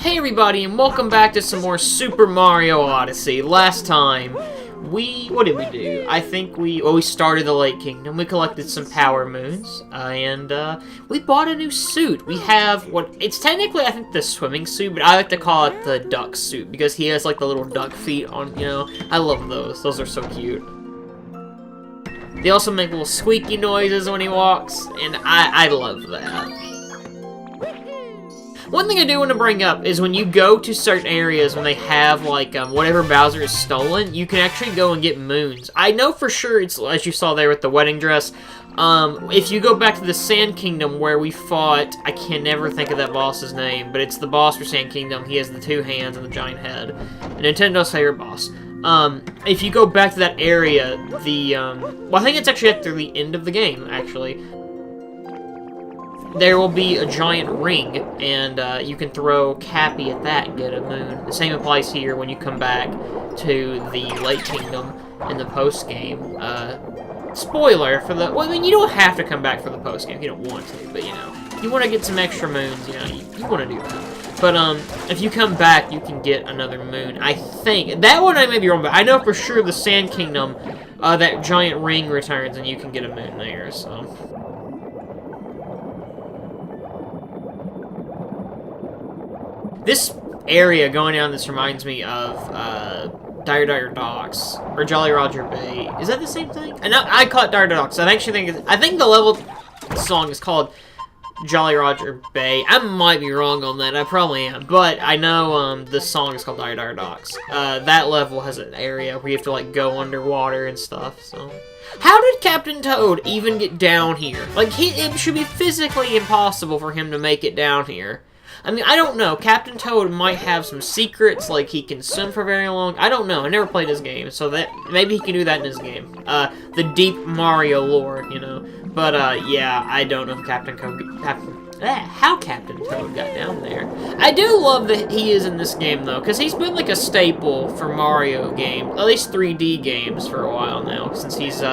Hey everybody, and welcome back to some more Super Mario Odyssey. Last time, what did we do? I think we started the Lake Kingdom, we collected some Power Moons, and we bought a new suit. We have it's technically, I think, the swimming suit, but I like to call it the duck suit, because he has, like, the little duck feet on, you know? I love those. Those are so cute. They also make little squeaky noises when he walks, and I love that. One thing I do want to bring up is when you go to certain areas when they have, like, whatever Bowser is stolen, you can actually go and get moons. I know for sure it's, as you saw there with the wedding dress, if you go back to the Sand Kingdom where we fought, I can never think of that boss's name, but it's the boss for Sand Kingdom. He has the two hands and the giant head. Nintendo's favorite boss. If you go back to that area, well, I think it's actually after the end of the game, actually. There will be a giant ring, and you can throw Cappy at that and get a moon. The same applies here when you come back to the Lake Kingdom in the post-game. Spoiler for the... Well, I mean, you don't have to come back for the post-game if you don't want to, but, you know, if you want to get some extra moons, you know, you want to do that. But, if you come back, you can get another moon. I think... That one I may be wrong, but I know for sure the Sand Kingdom, that giant ring returns, and you can get a moon there, so... This area going down this reminds me of Dire Docks or Jolly Roger Bay. Is that the same thing? And I call it Dire Docks. I think the level song is called Jolly Roger Bay. I might be wrong on that. I probably am, but I know the song is called Dire Docks. That level has an area where you have to like go underwater and stuff. So, how did Captain Toad even get down here? Like, it should be physically impossible for him to make it down here. I mean, I don't know. Captain Toad might have some secrets, like he can swim for very long. I don't know. I never played his game, so that maybe he can do that in his game. The deep Mario lore, you know. But yeah, I don't know if how Captain Toad got down there. I do love that he is in this game though, because he's been like a staple for Mario games, at least 3D games for a while now, since he's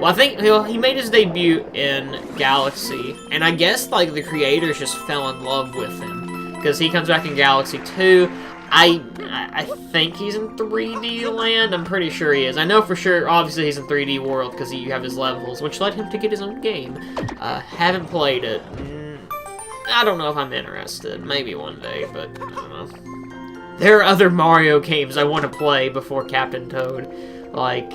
well, I think he made his debut in Galaxy, and I guess like the creators just fell in love with him. Because he comes back in Galaxy 2. I think he's in 3D Land. I'm pretty sure he is. I know for sure, obviously, he's in 3D World because you have his levels, which led him to get his own game. Haven't played it. I don't know if I'm interested. Maybe one day, but I don't know. There are other Mario games I want to play before Captain Toad. Like,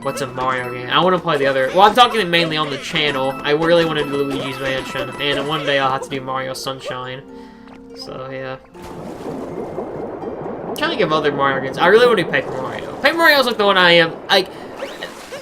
what's a Mario game? I want to play the other... Well, I'm talking mainly on the channel. I really want to do Luigi's Mansion, and one day I'll have to do Mario Sunshine. So, yeah. I'm trying to think of other Mario games. I really want to do Paper Mario. Paper Mario's like the one I am... Like,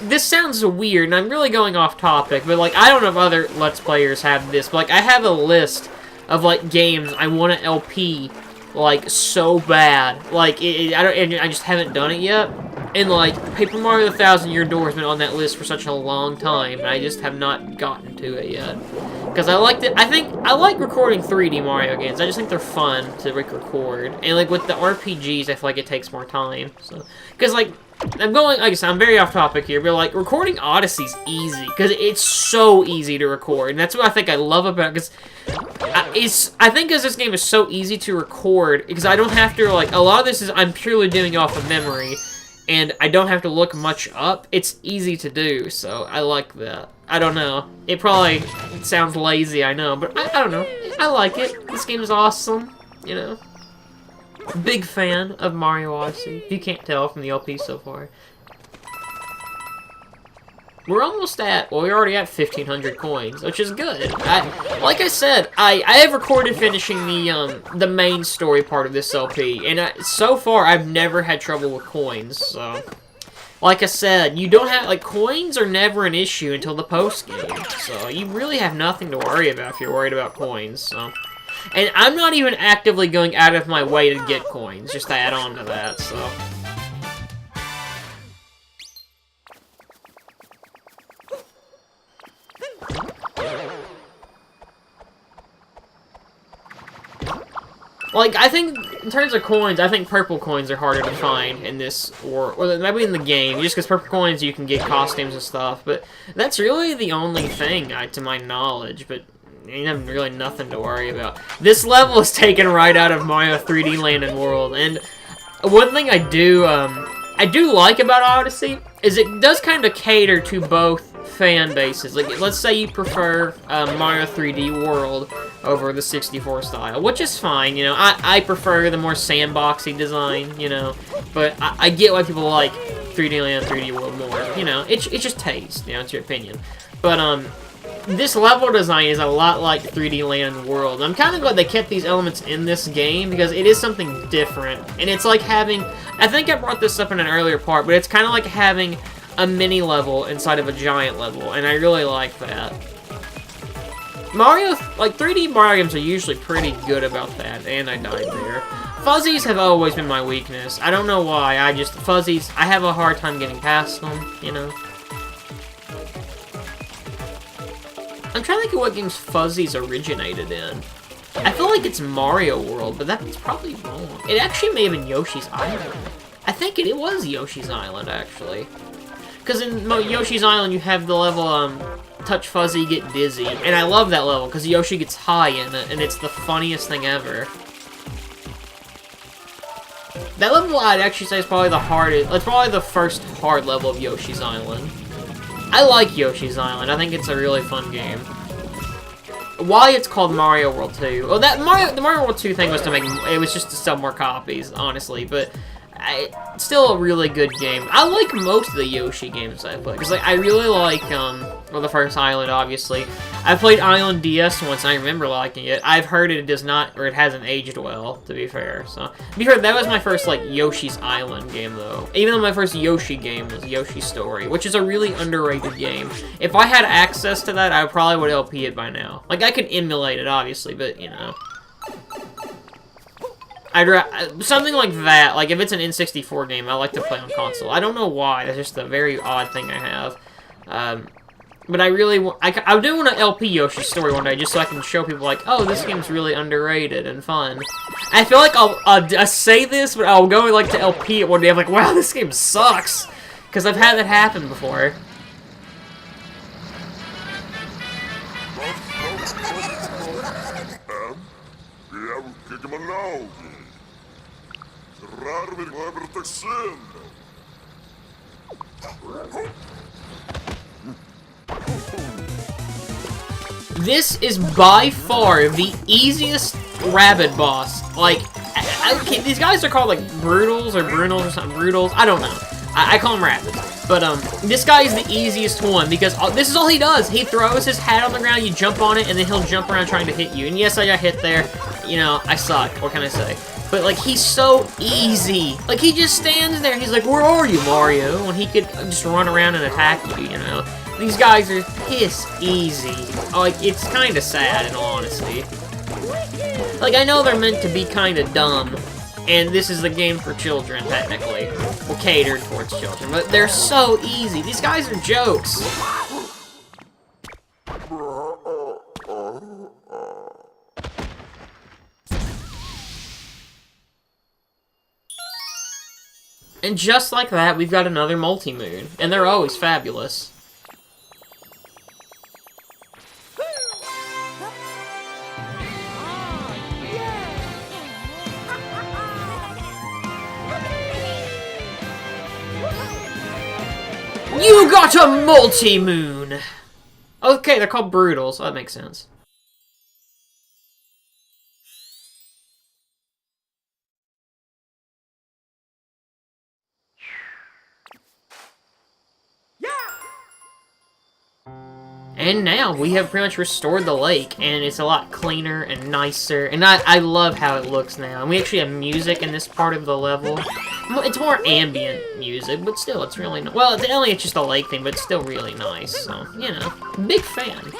this sounds weird, and I'm really going off topic, but, like, I don't know if other Let's Players have this, but, like, I have a list of, like, games I want to LP, like, so bad. Like, I just haven't done it yet. And, like, Paper Mario The 1,000-Year Door has been on that list for such a long time, and I just have not gotten to it yet. Because I liked it. I like recording 3D Mario games. I just think they're fun to record. And, like, with the RPGs, I feel like it takes more time. So, because, like, like I said, I'm very off topic here, but, like, recording Odyssey's easy. Because it's so easy to record. And that's what I think I love about it. Because I think because this game is so easy to record, because I don't have to, like, a lot of this is I'm purely doing off of memory. And I don't have to look much up. It's easy to do, so I like that. I don't know. It sounds lazy, I know, but I don't know. I like it. This game is awesome, you know. Big fan of Mario Odyssey, if you can't tell from the LP so far. We're almost at, well, we're already at 1,500 coins, which is good. Like I said, I have recorded finishing the main story part of this LP, and so far I've never had trouble with coins, so... Like I said, you don't have, like, coins are never an issue until the post-game, so you really have nothing to worry about if you're worried about coins, so... And I'm not even actively going out of my way to get coins, just to add on to that, so... Like, I think, in terms of coins, I think purple coins are harder to find in this, or maybe in the game, just because purple coins you can get costumes and stuff, but that's really the only thing, to my knowledge, but you have really nothing to worry about. This level is taken right out of Mario 3D Land and World, and one thing I do like about Odyssey is it does kind of cater to both fan bases. Like, let's say you prefer Mario 3D World over the 64 style, which is fine, you know. I prefer the more sandboxy design, you know, but I get why people like 3D Land, 3D World more, you know. It's just taste, you know, it's your opinion. But, this level design is a lot like 3D Land and World. I'm kind of glad they kept these elements in this game because it is something different. And it's like having, I think I brought this up in an earlier part, but it's kind of like having a mini level inside of a giant level, and I really like that. Mario, like 3D Mario games are usually pretty good about that, and I died there. Fuzzies have always been my weakness. I don't know why, fuzzies, I have a hard time getting past them, you know. I'm trying to think of what games Fuzzies originated in. I feel like it's Mario World, but that's probably wrong. It actually may have been Yoshi's Island. I think it was Yoshi's Island, actually. Because in Yoshi's Island, you have the level, Touch Fuzzy, Get Dizzy. And I love that level, because Yoshi gets high in it, and it's the funniest thing ever. That level, I'd actually say, is probably the hardest. It's probably the first hard level of Yoshi's Island. I like Yoshi's Island. I think it's a really fun game. Why it's called Mario World 2? Well, the Mario World 2 thing was just to sell more copies, honestly, but still a really good game. I like most of the Yoshi games I play, because like, I really like, well, the first Island, obviously. I played Island DS once, and I remember liking it. I've heard it does not, or it hasn't aged well, to be fair, so. To be fair, that was my first, like, Yoshi's Island game, though. Even though my first Yoshi game was Yoshi's Story, which is a really underrated game. If I had access to that, I probably would LP it by now. Like, I could emulate it, obviously, but, you know. Something like that, like if it's an N64 game, I like to play on console. I don't know why, that's just a very odd thing I have. But I really I do want to LP Yoshi's Story one day, just so I can show people like, oh, this game's really underrated and fun. I feel like I say this, but I'll go like to LP it one day, I'm like, wow, this game sucks! Because I've had that happen before. This is by far the easiest rabbit boss. Like, okay, these guys are called like Brutals or Brunals or something. Brutals, I don't know. I call them rabbits. But this guy is the easiest one because this is all he does. He throws his hat on the ground, you jump on it, and then he'll jump around trying to hit you. And yes, I got hit there. You know, I suck. What can I say? But, like, he's so easy. Like, he just stands there, and he's like, where are you, Mario? When he could just run around and attack you, you know? These guys are piss easy. Like, it's kind of sad, in all honesty. Like, I know they're meant to be kind of dumb, and this is the game for children, technically. Well, catered towards children, but they're so easy. These guys are jokes. And just like that, we've got another multi-moon, and they're always fabulous. You got a multi-moon! Okay, they're called Brutals, so that makes sense. And now we have pretty much restored the lake, and it's a lot cleaner and nicer, and I love how it looks now. And we actually have music in this part of the level. It's more ambient music, but still, it's really nice. Well, it's just a lake thing, but it's still really nice, so, you know, big fan.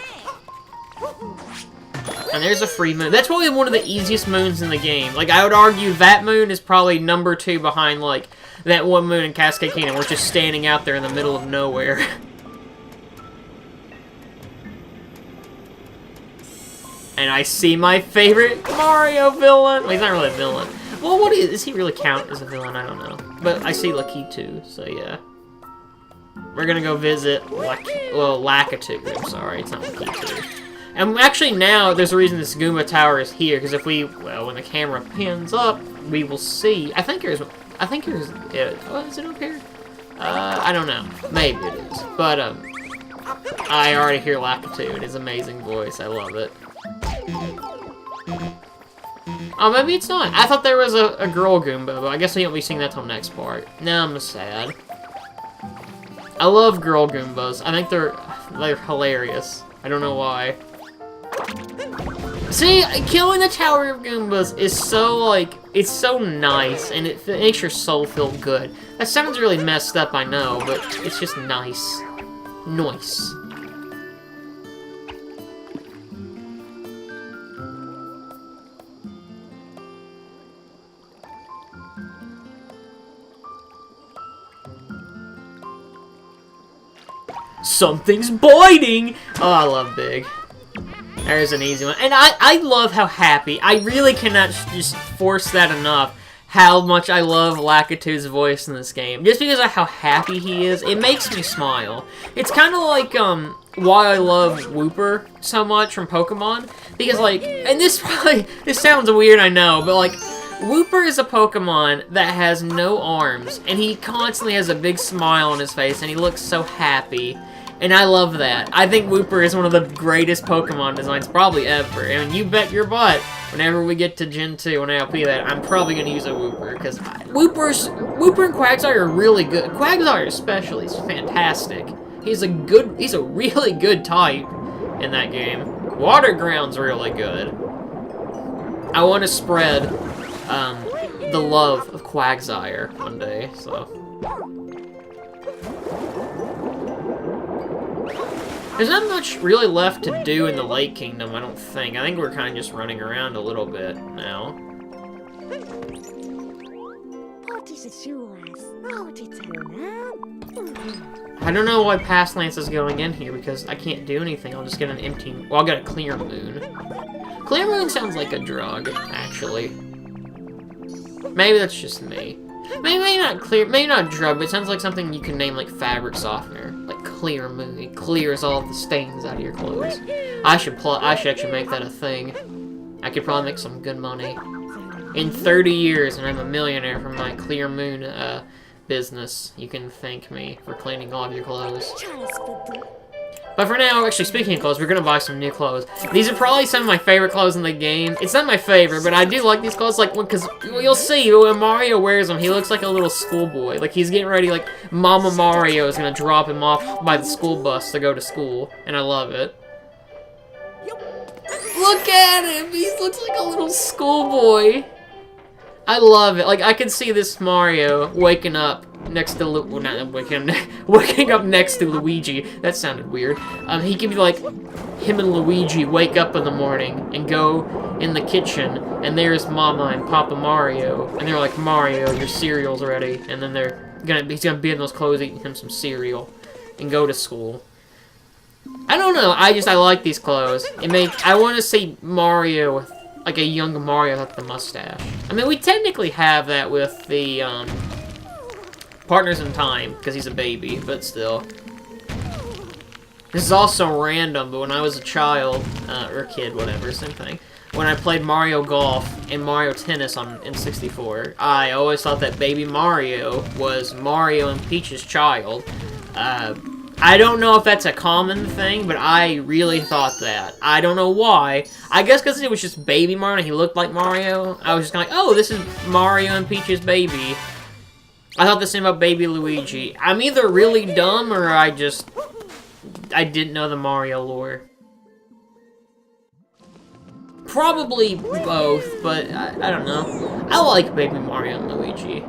And there's a free moon. That's probably one of the easiest moons in the game. Like, I would argue that moon is probably number 2 behind, like, that one moon in Cascade Kingdom, where it's just standing out there in the middle of nowhere. And I see my favorite Mario villain. Well, he's not really a villain. Well, what is he really count as a villain? I don't know. But I see Lakitu, so yeah. We're gonna go visit Lakitu. I'm sorry, it's not Lakitu. And actually now, there's a reason this Goomba Tower is here, because if we, well, when the camera pans up, we will see. I think there's, oh, is it up here? I don't know. Maybe it is. But, I already hear Lakitu. His amazing voice. I love it. Oh, maybe it's not. I thought there was a girl Goomba, but I guess we won't be seeing that till next part. Now I'm sad. I love girl Goombas. I think they're hilarious. I don't know why. See, killing the Tower of Goombas is so, like, it's so nice, and it makes your soul feel good. That sounds really messed up, I know, but it's just nice. Nice. Something's biting! Oh, I love Big. There's an easy one. And I love how happy. I really cannot just force that enough. How much I love Lakitu's voice in this game. Just because of how happy he is, it makes me smile. It's kind of like, why I love Wooper so much from Pokemon. Because, like, and this sounds weird, I know, but, like, Wooper is a Pokemon that has no arms, and he constantly has a big smile on his face, and he looks so happy. And I love that. I think Wooper is one of the greatest Pokemon designs probably ever. And you bet your butt, whenever we get to Gen 2 and ALP that, I'm probably going to use a Wooper. Because Wooper and Quagsire are really good. Quagsire especially is fantastic. He's a really good type in that game. Water Ground's really good. I want to spread the love of Quagsire one day, so... There's not much really left to do in the Lake Kingdom, I don't think. I think we're kind of just running around a little bit now. I don't know why Past Lance is going in here, because I can't do anything. I'll just get an empty... Well, I'll get a Clear Moon. Clear Moon sounds like a drug, actually. Maybe that's just me. Maybe not drug, but it sounds like something you can name like fabric softener. Like Clear Moon. It clears all the stains out of your clothes. I should actually make that a thing. I could probably make some good money. In 30 years, and I'm a millionaire from my Clear Moon business, you can thank me for cleaning all of your clothes. But for now, actually, speaking of clothes, we're gonna buy some new clothes. These are probably some of my favorite clothes in the game. It's not my favorite, but I do like these clothes, like, because you'll see, when Mario wears them, he looks like a little schoolboy. Like, he's getting ready, like, Mama Mario is gonna drop him off by the school bus to go to school, and I love it. Look at him! He looks like a little schoolboy. I love it. Like, I can see this Mario waking up next to waking up next to Luigi. That sounded weird. He could be like, him and Luigi wake up in the morning and go in the kitchen, and there's Mama and Papa Mario, and they're like, Mario, your cereal's ready, and then he's gonna be in those clothes eating him some cereal, and go to school. I don't know. I like these clothes. I want to see Mario with like a young Mario with the mustache. I mean, we technically have that with the Partners in Time, because he's a baby, but still. This is also random, but when I was a child, or a kid, whatever, same thing, when I played Mario Golf and Mario Tennis on N64, I always thought that baby Mario was Mario and Peach's child. I don't know if that's a common thing, but I really thought that. I don't know why. I guess because it was just baby Mario and he looked like Mario. I was just kind of like, oh, this is Mario and Peach's baby. I thought the same about baby Luigi. I'm either really dumb or I didn't know the Mario lore. Probably both, but I don't know. I like baby Mario and Luigi.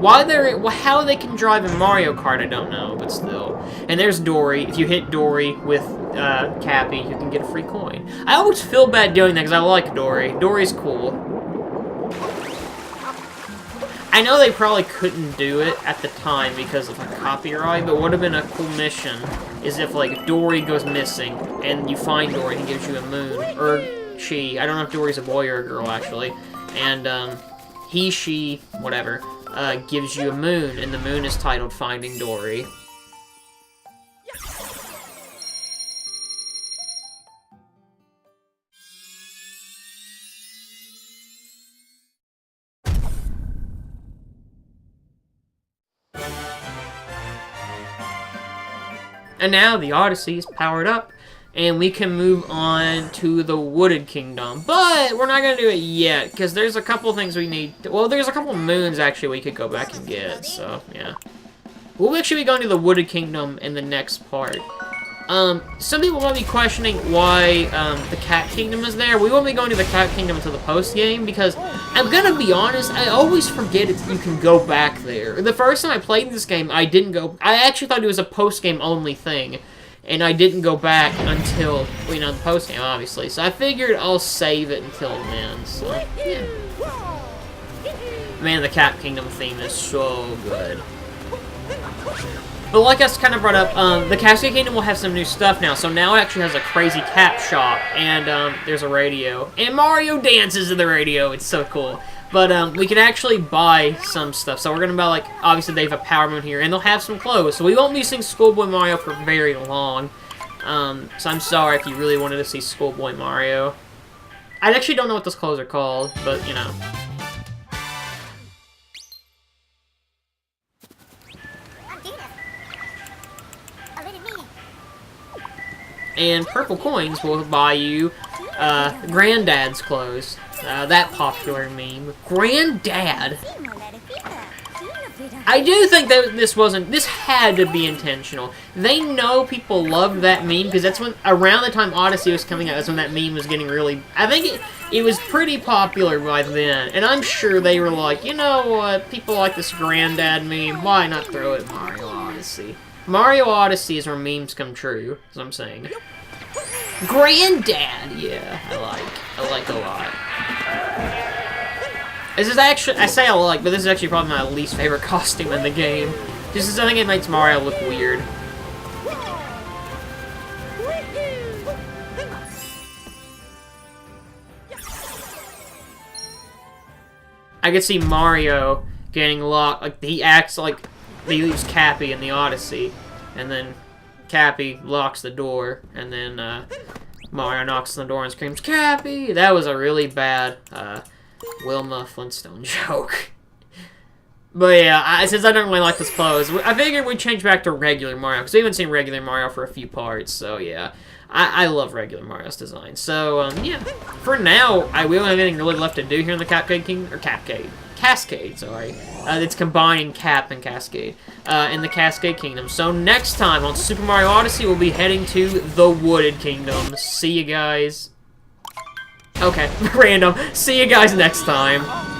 How they can drive in Mario Kart, I don't know, but still. And there's Dory. If you hit Dory with Cappy, you can get a free coin. I always feel bad doing that because I like Dory. Dory's cool. I know they probably couldn't do it at the time because of a copyright, but what would have been a cool mission is if, like, Dory goes missing, and you find Dory and he gives you a moon. Or she. I don't know if Dory's a boy or a girl, actually. And, he, she, whatever. Gives you a moon, and the moon is titled Finding Dory. And now the Odyssey is powered up, and we can move on to the Wooded Kingdom. But we're not going to do it yet, because there's a couple things we need. Well, there's a couple moons, actually, we could go back and get, so, yeah. We'll actually be going to the Wooded Kingdom in the next part. Some people might be questioning why, the Cat Kingdom is there. We won't be going to the Cat Kingdom until the post-game, because, I'm gonna be honest, I always forget you can go back there. The first time I played this game, I didn't go... I actually thought it was a post-game only thing, and I didn't go back until, you know, the post-game, obviously. So I figured I'll save it until then, so, yeah. Man, the Cat Kingdom theme is so good. But like I kind of brought up, the Cascade Kingdom will have some new stuff now. So now it actually has a crazy cap shop, and there's a radio. And Mario dances to the radio. It's so cool. But we can actually buy some stuff. So we're going to buy, like, obviously they have a Power Moon here, and they'll have some clothes. So we won't be seeing Schoolboy Mario for very long. So I'm sorry if you really wanted to see Schoolboy Mario. I actually don't know what those clothes are called, but, you know. And purple coins will buy you Granddad's clothes. That popular meme. Granddad! I do think that this had to be intentional. They know people loved that meme, because that's when, around the time Odyssey was coming out, that's when that meme was getting really, I think it was pretty popular by then, and I'm sure they were like, you know what, people like this Granddad meme, why not throw it in Mario Odyssey? Mario Odyssey is where memes come true, as I'm saying. Granddad! Yeah, I like a lot. This is actually, I say I like, but this is actually probably my least favorite costume in the game. Just because I think it makes Mario look weird. I could see Mario getting locked, like, he acts like he leaves Cappy in the Odyssey, and then Cappy locks the door, and then Mario knocks on the door and screams, "Cappy!" That was a really bad Wilma Flintstone joke. But yeah, since I don't really like this pose, I figured we'd change back to regular Mario, because we haven't seen regular Mario for a few parts, so yeah. I love regular Mario's design. So, yeah. For now, we don't have anything really left to do here in the Cascade, sorry. It's combining Cap and Cascade in the Cascade Kingdom. So next time on Super Mario Odyssey, we'll be heading to the Wooded Kingdom. See you guys. Okay, random. See you guys next time.